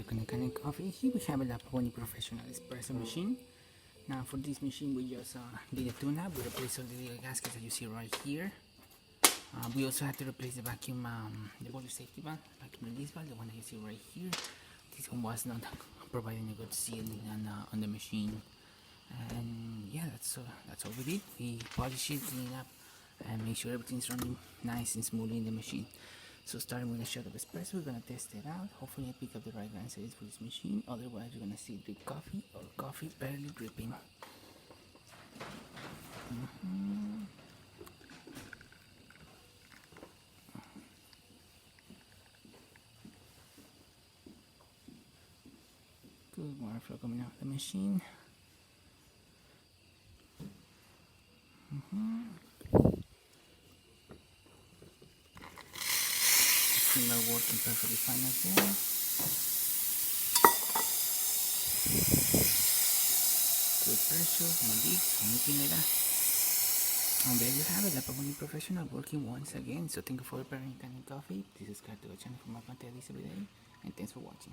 welcome to Kanen Coffee. Here we have a Pavoni professional espresso machine. Now for this machine we just did a tune-up. We replaced all the little gaskets that you see right here. We also had to replace the vacuum, the water safety valve, vacuum release valve, the one that you see right here. This one was not providing a good sealing on the machine. And yeah, that's all we did. We polished it, clean up, and make sure everything's running nice and smoothly in the machine. So starting with a shot of espresso, we're gonna test it out. Hopefully I pick up the right grind size for this machine. Otherwise you're gonna see drip coffee or coffee barely dripping. Good water flow coming out of the machine. Steamer working perfectly fine as well. Good pressure, no leaks, anything like that. And there you have it, the Pavoni professional working once again. So thank you for preparing Kanen Coffee. Please subscribe to the channel for more content every day. And thanks for watching.